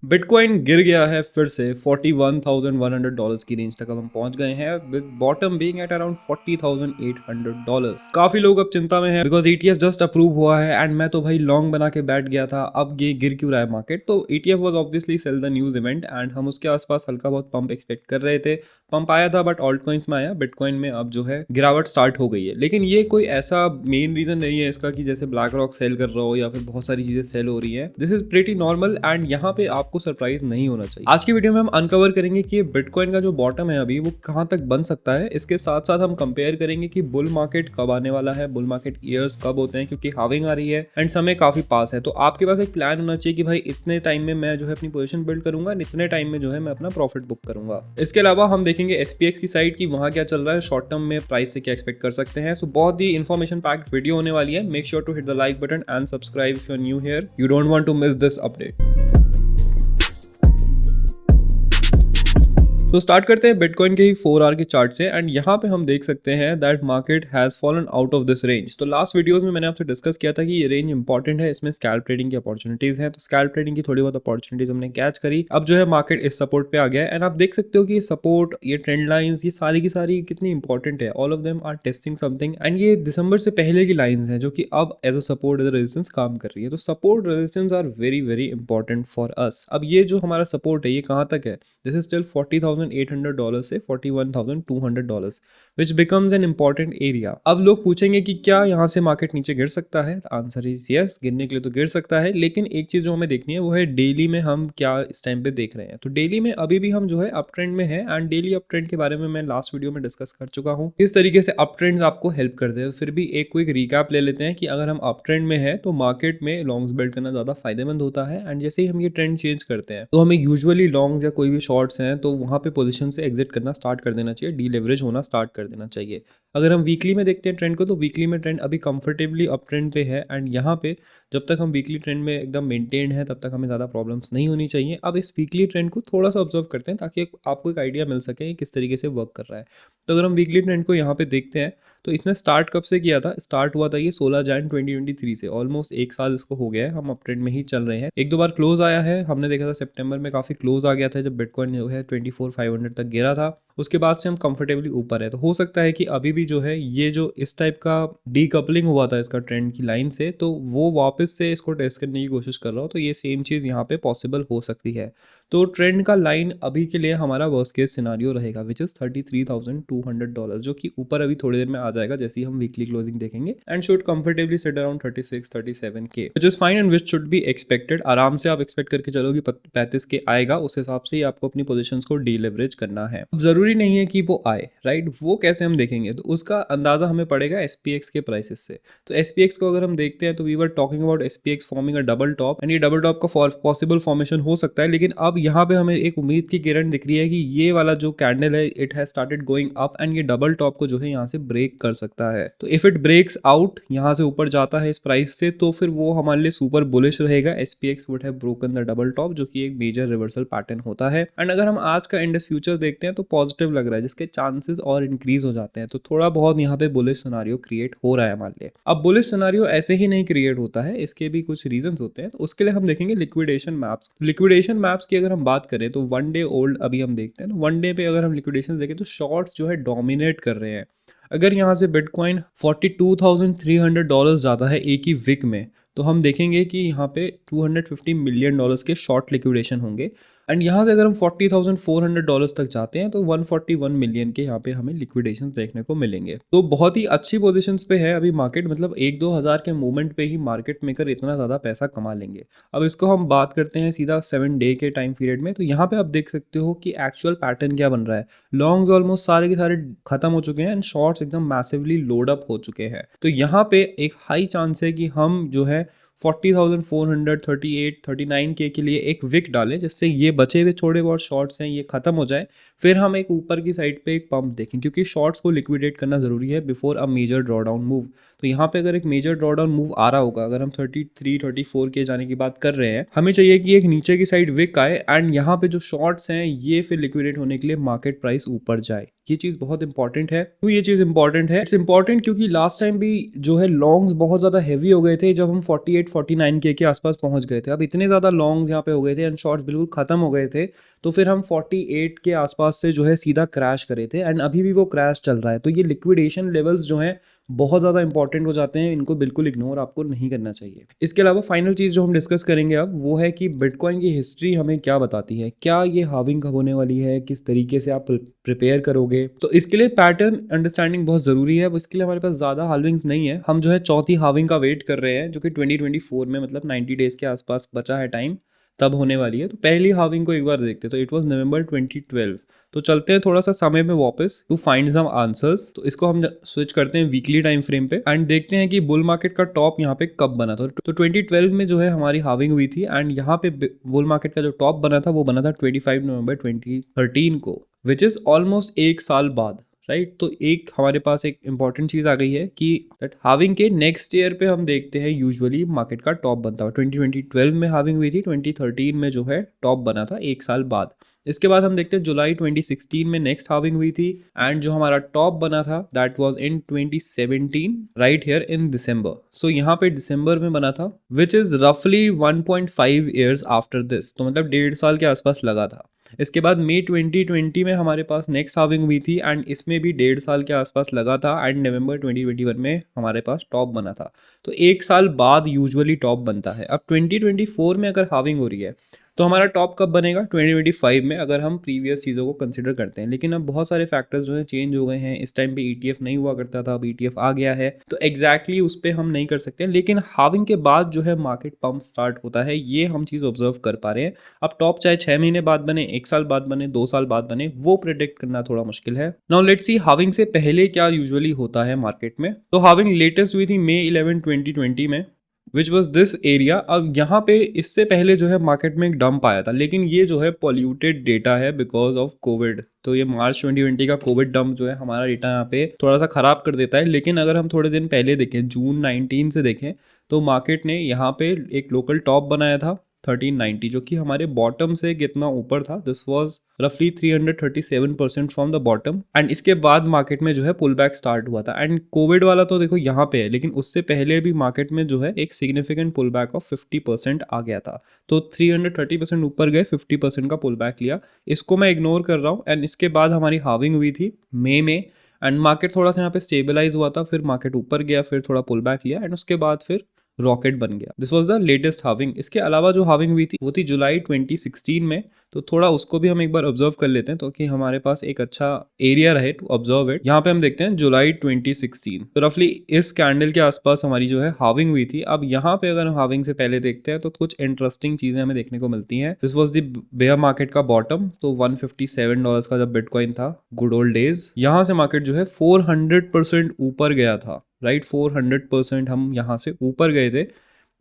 Bitcoin गिर गया है फिर से $41,100 की रेंज तक अब हम पहुंच गए हैं with bottom being at around $40,800। काफी लोग अब चिंता में हैं बिकॉज ईटीएफ जस्ट अप्रूव हुआ है एंड मैं तो भाई लॉन्ग बना के बैठ गया था। अब ये गिर क्यों रहा है मार्केट? तो ETF was obviously sell the news event and हम उसके आसपास हल्का बहुत पंप एक्सपेक्ट कर रहे थे। पंप आया था बट ऑल्ट कॉइन्स में आया, बिटकॉइन में अब जो है गिरावट स्टार्ट हो गई है। लेकिन ये कोई ऐसा मेन रीजन नहीं है इसका कि जैसे ब्लैक रॉक सेल कर रहा हो या फिर बहुत सारी चीजें सेल हो रही है। This is pretty normal and यहाँ पे आपको सरप्राइज नहीं होना चाहिए। आज की वीडियो में हम अनकवर करेंगे कि बिटकॉइन का जो बॉटम है अभी वो कहां तक बन सकता है। इसके साथ साथ हम कंपेयर करेंगे कि बुल मार्केट कब आने वाला है, बुल मार्केट ईयर्स कब होते हैं, क्योंकि हाविंग आ रही है एंड समय काफी पास है। तो आपके पास एक प्लान होना चाहिए कि भाई इतने टाइम में मैं जो है अपनी पोजीशन बिल्ड करूंगा, इतने टाइम में जो है मैं अपना प्रॉफिट बुक करूंगा। इसके अलावा हम देखेंगे एसपीएक्स की साइड की वहां क्या चल रहा है, शॉर्ट टर्म में प्राइस से क्या एक्सपेक्ट कर सकते हैं। सो बहुत ही इन्फॉर्मेशन पैक्ड वीडियो होने वाली है। Make sure to hit the like button and subscribe if you are new here, you don't want to miss this update. तो स्टार्ट करते हैं बिटकॉइन के ही 4 आवर के चार्ट से एंड यहाँ पे हम देख सकते हैं that market has fallen out of this range. तो लास्ट वीडियोस में मैंने आपसे डिस्कस किया था कि ये रेंज इंपॉर्टेंट है, इसमें स्कैल्प ट्रेडिंग की अपॉर्चुनिटीज हैं। तो स्कैल्प ट्रेडिंग की थोड़ी बहुत अपॉर्चुनिटीज हमने कैच करी। अब जो है मार्केट इस सपोर्ट पे आ गया है एंड आप देख सकते हो कि ये सपोर्ट, ये ट्रेंड लाइंस, ये सारी की सारी कितनी इंपॉर्टेंट है। All of them are testing something and ये दिसंबर से पहले की लाइंस हैं जो कि अब as a support as a resistance काम कर रही है। तो support resistance are very very important for us. अब ये जो हमारा सपोर्ट है ये कहाँ तक है? दिस इज स्टिल $40,800 से $41,200 which becomes an important area. अब लोग पूछेंगे कि क्या यहाँ से मार्केट नीचे गिर सकता है? आंसर इज यस, गिरने के लिए तो गिर सकता है। लेकिन एक चीज जो हमें देखनी है वो है डेली में हम क्या इस टाइम पे देख रहे हैं। तो डेली में अभी भी हम जो है अप ट्रेंड में है एंड डेली अप ट्रेंड के बारे में मैं लास्ट वीडियो में डिस्कस कर चुका हूँ। इस तरीके से अप ट्रेंड्स आपको हेल्प करते हैं। फिर भी एक क्विक रिकैप ले लेते हैं कि अगर हम अप ट्रेंड में है तो मार्केट में लॉन्ग्स बिल्ड करना ज्यादा फायदेमंद होता है एंड जैसे ही हम ये ट्रेंड चेंज करते हैं तो हमें यूजुअली लॉन्ग्स या कोई भी शॉर्ट्स हैं तो वहां पे पोजीशन से एग्जिट करना स्टार्ट कर देना चाहिए, डीलेवरेज होना स्टार्ट कर देना चाहिए। अगर हम वीकली में देखते हैं ट्रेंड को तो वीकली में ट्रेंड अभी कंफर्टेबली अप ट्रेंड पे है एंड यहाँ पे जब तक हम वीकली ट्रेंड में एकदम मेंटेन है तब तक हमें ज़्यादा प्रॉब्लम्स नहीं होनी चाहिए। अब इस वीकली ट्रेंड को थोड़ा सा ऑब्जर्व करते हैं ताकि आपको एक आइडिया मिल सके किस तरीके से वर्क कर रहा है। तो अगर हम वीकली ट्रेंड को यहाँ पे देखते हैं तो इसने स्टार्ट कब से किया था? स्टार्ट हुआ था ये 16 जनवरी 2023 से। ऑलमोस्ट एक साल इसको हो गया है, हम अप ट्रेंड में ही चल रहे हैं। एक दो बार क्लोज आया है, हमने देखा था सितंबर में काफी क्लोज आ गया था जब बिटकॉइन जो है 24,500 तक गिरा था। उसके बाद से हम कंफर्टेबली ऊपर है। तो हो सकता है कि अभी भी जो है ये जो इस टाइप का डीकपलिंग हुआ था इसका ट्रेंड की लाइन से तो वो वापस से इसको टेस्ट करने की कोशिश कर रहा हो। तो ये सेम चीज़ यहाँ पे पॉसिबल हो सकती है। तो ट्रेंड का लाइन अभी के लिए हमारा वर्स्ट केस सिनारियो रहेगा विच इज $33,200 जो कि ऊपर अभी थोड़ी देर में आ जाएगा जैसे ही हम वीकली क्लोजिंग देखेंगे and should comfortably sit around 36-37 के which is fine and which should be expected. आराम से आप एक्सपेक्ट करके चलो कि 35 के आएगा, उस हिसाब से ही आपको अपनी पोजीशंस को डीलेवरेज करना है। अब जरूरी नहीं है कि वो आए, राइट? वो कैसे हम देखेंगे? तो उसका अंदाजा हमें पड़ेगा एसपीएक्स के प्राइसेस से। तो एसपीएक्स को अगर हम देखते हैं तो we were talking about SPX forming a double top and ये डबल टॉप का पॉसिबल फॉर्मेशन हो सकता है। लेकिन अब यहाँ पे हमें एक उम्मीद की किरण दिख रही है कि ये वाला जो कैंडल है it has started going up and ये डबल टॉप को जो है यहाँ से ब्रेक कर सकता है। तो इफ इट ब्रेक्स आउट, यहाँ से ऊपर जाता है इस प्राइस से, तो फिर वो हमारे लिए सुपर बुलिश रहेगा। SPX would have broken the double top जो कि एक मेजर रिवर्सल पैटर्न होता है। एंड अगर हम आज का इंडेक्स फ्यूचर देखते हैं तो पॉजिटिव लग रहा है जिसके चांसेस और इंक्रीज हो जाते हैं। तो थोड़ा बहुत यहाँ पे बुलिश सिनारियो क्रिएट हो रहा है हमारे लिए। अब बुलिश सिनारियो ऐसे ही नहीं क्रिएट होता है, इसके भी कुछ रीजंस होते हैं। तो उसके लिए हम देखेंगे लिक्विडेशन मैप्स। लिक्विडेशन मैप्स की अगर हम बात करें तो 1 डे ओल्ड अभी हम देखते हैं। तो 1 डे पे अगर हम लिक्विडेशन देखें तो शॉर्ट्स जो है डोमिनेट कर रहे हैं। अगर यहाँ से बिटकॉइन $42,300 जाता है एक ही वीक में तो हम देखेंगे कि यहाँ पे $250 मिलियन के शॉर्ट लिक्विडेशन होंगे एंड यहाँ से अगर हम $40,400 तक जाते हैं तो 141 मिलियन के यहाँ पे हमें लिक्विडेशन देखने को मिलेंगे। तो बहुत ही अच्छी पोजीशंस पे है अभी मार्केट, मतलब 1-2 हज़ार के मूवमेंट पे ही मार्केट मेकर इतना ज़्यादा पैसा कमा लेंगे। अब इसको हम बात करते हैं सीधा 7 डे के टाइम पीरियड में। तो यहाँ पे आप देख सकते हो कि एक्चुअल पैटर्न क्या बन रहा है। लॉन्ग्स ऑलमोस्ट सारे के सारे खत्म हो चुके हैं एंड शॉर्ट्स एकदम मैसिवली लोड अप हो चुके हैं। तो यहाँ पे एक हाई चांस है कि हम जो है 40,400, 38, 39 के लिए एक विक डालें जिससे ये बचे हुए थोड़े बहुत शॉर्ट्स हैं ये खत्म हो जाए। फिर हम एक ऊपर की साइड पे एक पंप देखें क्योंकि शॉर्ट्स को लिक्विडेट करना जरूरी है before a major drawdown move. तो यहाँ पे अगर एक मेजर ड्रॉडाउन मूव आ रहा होगा, अगर हम 33, 34 के जाने की बात कर रहे हैं, हमें चाहिए कि एक नीचे की साइड विक आए एंड यहाँ पे जो शॉर्ट्स हैं ये फिर लिक्विडेट होने के लिए मार्केट प्राइस ऊपर जाए। ये चीज़ बहुत इंपॉर्टेंट है। तो ये चीज़ इंपॉर्टेंट है, इट्स इंपॉर्टेंट क्योंकि लास्ट टाइम भी जो है लॉन्ग्स बहुत ज़्यादा हैवी हो गए थे जब हम 48-49 के आसपास पहुंच गए थे। अब इतने ज़्यादा लॉन्ग्स यहाँ पे हो गए थे एंड शॉर्ट्स बिल्कुल ख़त्म हो गए थे, तो फिर हम 48 के आसपास से जो है सीधा क्रैश करे थे एंड अभी भी वो क्रैश चल रहा है। तो ये लिक्विडेशन लेवल्स जो हैं बहुत ज़्यादा इंपॉर्टेंट हो जाते हैं, इनको बिल्कुल इग्नोर आपको नहीं करना चाहिए। इसके अलावा फाइनल चीज़ जो हम डिस्कस करेंगे अब वो है कि बिटकॉइन की हिस्ट्री हमें क्या बताती है, क्या ये हाविंग कब होने वाली है, किस तरीके से आप प्रिपेयर करोगे। तो इसके लिए पैटर्न अंडरस्टैंडिंग बहुत ज़रूरी है। अब इसके लिए हमारे पास ज़्यादा हाविंग्स नहीं है, हम जो है चौथी हाविंग का वेट कर रहे हैं जो कि 2024 में, मतलब 90 डेज़ के आसपास बचा है टाइम, तब होने वाली है। तो पहली हाविंग को एक बार देखते हैं। तो इट वाज नवंबर 2012। तो चलते हैं थोड़ा सा समय में वापस टू फाइंड सम आंसर्स। तो इसको हम स्विच करते हैं वीकली टाइम फ्रेम पे एंड देखते हैं कि बुल मार्केट का टॉप यहाँ पे कब बना था। तो 2012 में जो है हमारी हाविंग हुई थी एंड यहाँ पे बुल मार्केट का जो टॉप बना था वो बना था 25 नवंबर 2013 को, विच इज ऑलमोस्ट एक साल बाद, राइट। तो एक हमारे पास एक इंपॉर्टेंट चीज आ गई है कि दैट हाविंग के नेक्स्ट ईयर पे हम देखते हैं यूजुअली मार्केट का टॉप बनता है। 2012 में हाविंग हुई थी, 2013 में जो है टॉप बना था एक साल बाद। इसके बाद हम देखते हैं जुलाई 2016 में नेक्स्ट हाविंग हुई थी एंड जो हमारा टॉप बना था that was in 2017 right here in December. So यहाँ पे दिसंबर में बना था विच इज रफली 1.5 ईयर्स आफ्टर दिस। तो मतलब 1.5 साल के आसपास लगा था। इसके बाद मई 2020 में हमारे पास नेक्स्ट हाविंग हुई थी एंड इसमें भी 1.5 साल के आसपास लगा था एंड नवंबर 2021 में हमारे पास टॉप बना था। तो एक साल बाद यूजुअली टॉप बनता है। अब 2024 में अगर हाविंग हो रही है तो हमारा टॉप कब बनेगा? 2025 में, अगर हम प्रीवियस चीज़ों को कंसिडर करते हैं। लेकिन अब बहुत सारे फैक्टर्स जो है चेंज हो गए हैं। इस टाइम पे ETF नहीं हुआ करता था, अब ETF आ गया है, तो एग्जैक्टली उस पर हम नहीं कर सकते। लेकिन हाविंग के बाद जो है मार्केट पंप स्टार्ट होता है, ये हम चीज़ ऑब्जर्व कर पा रहे हैं। अब टॉप चाहे 6 महीने बाद बने, 1 साल बाद बने, 2 साल बाद बने, वो प्रिडिक्ट करना थोड़ा मुश्किल है। नाउ लेट्स सी हाविंग से पहले क्या यूजुअली होता है मार्केट में। तो हाविंग लेटेस्ट हुई थी मई 11 2020 में, विच वॉज दिस एरिया। अब यहाँ पे इससे पहले जो है मार्केट में एक डंप आया था, लेकिन ये जो है पॉल्यूटेड डेटा है बिकॉज ऑफ कोविड। तो ये मार्च 2020 का कोविड डंप जो है हमारा डेटा यहाँ पे थोड़ा सा खराब कर देता है। लेकिन अगर हम थोड़े दिन पहले देखें, जून 19 से देखें, तो मार्केट ने यहाँ पे एक लोकल टॉप बनाया था 1390, जो कि हमारे बॉटम से कितना ऊपर था, दिस वाज रफली 337% फ्रॉम द बॉटम। एंड इसके बाद मार्केट में जो है पुल बैक स्टार्ट हुआ था। एंड कोविड वाला तो देखो यहाँ पे है, लेकिन उससे पहले भी मार्केट में जो है एक सिग्निफिकेंट पुल बैक ऑफ 50% आ गया था। तो 330% ऊपर गए, 50% का पुल बैक लिया, इसको मैं इग्नोर कर रहा हूँ। एंड इसके बाद हमारी हाविंग हुई थी मई में एंड मार्केट थोड़ा सा यहाँ पे स्टेबलाइज हुआ था, फिर मार्केट ऊपर गया, फिर थोड़ा पुल बैक लिया एंड उसके बाद फिर रॉकेट बन गया। This was the latest having. इसके अलावा जो हाविंग हुई थी वो थी जुलाई 2016 में। तो थोड़ा उसको भी हम एक बार ऑब्जर्व कर लेते हैं तो कि हमारे पास एक अच्छा एरिया रहे टू ऑब्जर्व इट। यहाँ पे हम देखते हैं जुलाई 2016, तो रफली इस कैंडल के आसपास हमारी जो है हाविंग हुई थी। अब यहाँ पे अगर हम हाविंग से पहले देखते हैं तो कुछ इंटरेस्टिंग चीजें हमें देखने को मिलती हैं। This was the bear market का बॉटम, तो $157 का जब बिटकॉइन था, गुड ओल्ड डेज। यहाँ से मार्केट जो है 400% ऊपर गया था, राइट। 400% हम यहाँ से ऊपर गए थे।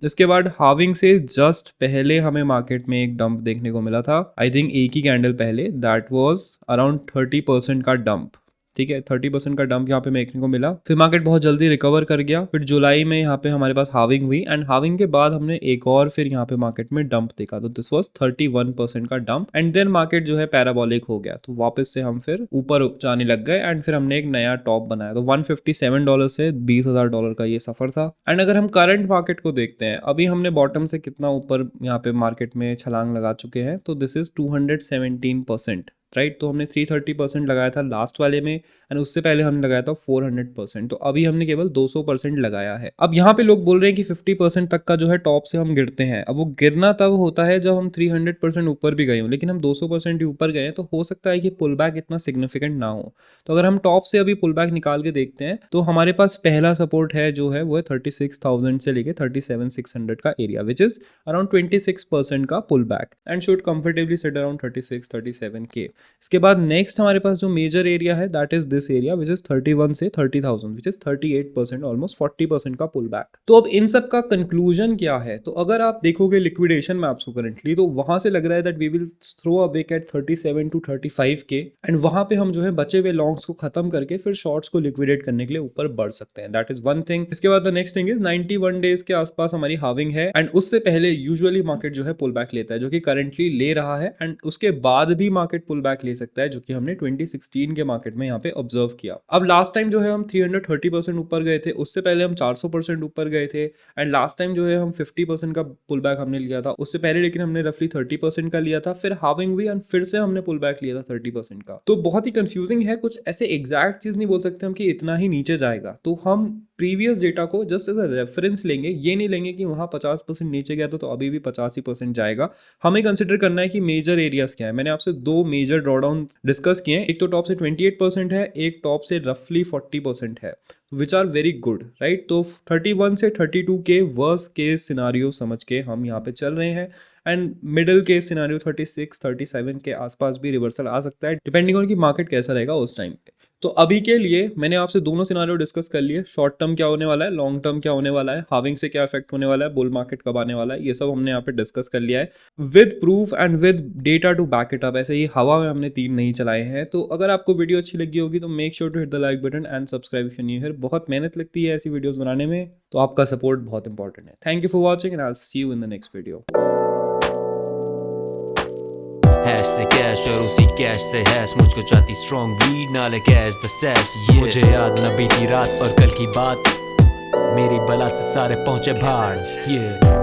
इसके बाद हाविंग से जस्ट पहले हमें मार्केट में एक डंप देखने को मिला था, आई थिंक एक ही कैंडल पहले, दैट वाज अराउंड 30% का डंप। ठीक है, 30% का डंप यहाँ पे देखने को मिला। फिर मार्केट बहुत जल्दी रिकवर कर गया। फिर जुलाई में यहाँ पे हमारे पास हाविंग हुई एंड हाविंग के बाद हमने एक और फिर यहाँ पे मार्केट में डंप देखा, तो दिस वाज 31% का डंप एंड देन मार्केट जो है पैराबोलिक हो गया। तो वापस से हम फिर ऊपर जाने लग गए एंड फिर हमने एक नया टॉप बनाया। तो $157 से $20,000 का ये सफर था। एंड अगर हम करंट मार्केट को देखते हैं, अभी हमने बॉटम से कितना ऊपर यहाँ पे मार्केट में छलांग लगा चुके हैं, तो दिस इज 217%, राइट। तो हमने 330% लगाया था लास्ट वाले में एंड उससे पहले हमने लगाया था 400%। तो अभी हमने केवल 200% लगाया है। अब यहाँ पे लोग बोल रहे हैं कि 50% तक का जो है टॉप से हम गिरते हैं। अब वो गिरना तब होता है जब हम 300% ऊपर भी गए हो, लेकिन हम 200% ही ऊपर गए हैं, तो हो सकता है कि पुल बैक इतना सिग्निफिकेंट ना हो। तो अगर हम टॉप से अभी पुल बैक निकाल के देखते हैं तो हमारे पास पहला सपोर्ट है जो है वो है 36,000 से लेके 37,600 का एरिया, विच इज अराउंड 26% का pull back and should comfortably sit around 36-37K। इसके बाद नेक्स्ट हमारे पास जो मेजर एरिया है that is this area, which is 31 से 30,000, विच इज 38%, ऑलमोस्ट 40% का पुल बैक। तो अब इन सब का कंक्लूजन क्या है? तो अगर आप देखोगे लिक्विडेशन मैप्स को करंटली, तो वहां से लग रहा है that we will throw a wick at 37 to 35K and वहां पे हम जो है बचे हुए लॉन्ग्स को खत्म करके फिर शॉर्ट्स को लिक्विडेट करने के लिए ऊपर बढ़ सकते हैं। That is one thing. इसके बाद the next thing is 91 days के आसपास हमारी हाविंग है एंड उससे पहले यूजुअली मार्केट जो है पुल बैक लेता है, जो कि करंटली ले रहा है एंड उसके बाद भी मार्केट पुल बैक बैक ले सकता है, जो कि हमने 2016 के मार्केट में यहाँ पे ऑब्जर्व किया। अब लास्ट टाइम जो है हम 330% ऊपर गए थे, उससे पहले हम 400% ऊपर गए थे, एंड लास्ट टाइम जो है हम 50% का पुल बैक हमने लिया था, उससे पहले लेकिन हमने रफली 30% का लिया था, फिर हाविंग हुई एंड फिर से हमने पुल बैक लिया था 30% का। तो बहुत ही कंफ्यूजिंग है, कुछ ऐसे एग्जैक्ट चीज नहीं बोल सकते हम कि इतना ही नीचे जाएगा। तो हम प्रीवियस डेटा को जस्ट एज अ रेफरेंस लेंगे, ये नहीं लेंगे कि वहां 50% नीचे गया तो अभी भी 85% जाएगा। हमें कंसिडर करना है कि मेजर एरियाज क्या है। मैंने आपसे दो मेजर ड्रॉडाउन डिस्कस किए हैं, एक तो टॉप से 28% है, एक टॉप से रफली 40% है, which are very good, right. तो 31 से 32 के वर्स्ट केस सिनारियो समझ के हम यहाँ पे चल रहे हैं, एंड मिडिल केस सिनारियो 36 37 के आसपास भी रिवर्सल आ सकता है, डिपेंडिंग ऑन कि मार्केट कैसा रहेगा उस टाइम पे। तो अभी के लिए मैंने आपसे दोनों सिनारियो डिस्कस कर लिए, शॉर्ट टर्म क्या होने वाला है, लॉन्ग टर्म क्या होने वाला है, हाविंग से क्या इफेक्ट होने वाला है, बुल मार्केट कब आने वाला है, ये सब हमने यहाँ पे डिस्कस कर लिया है with proof and with data to back it up. ऐसे ही हवा में हमने तीर नहीं चलाए हैं। तो अगर आपको वीडियो अच्छी लगी होगी तो make sure to hit the like button and subscribe if you new here. बहुत मेहनत लगती है ऐसी वीडियोस बनाने में, तो आपका सपोर्ट बहुत इंपॉर्टेंट है। Thank you for watching and I will see you in the next video. Hash से कैश और उसी कैश से हैश, मुझको चाहती स्ट्रॉन्ग वीड नाले कैश द सैश। मुझे याद न बीती रात और कल की बात, मेरी बला से सारे पहुंचे भाड़।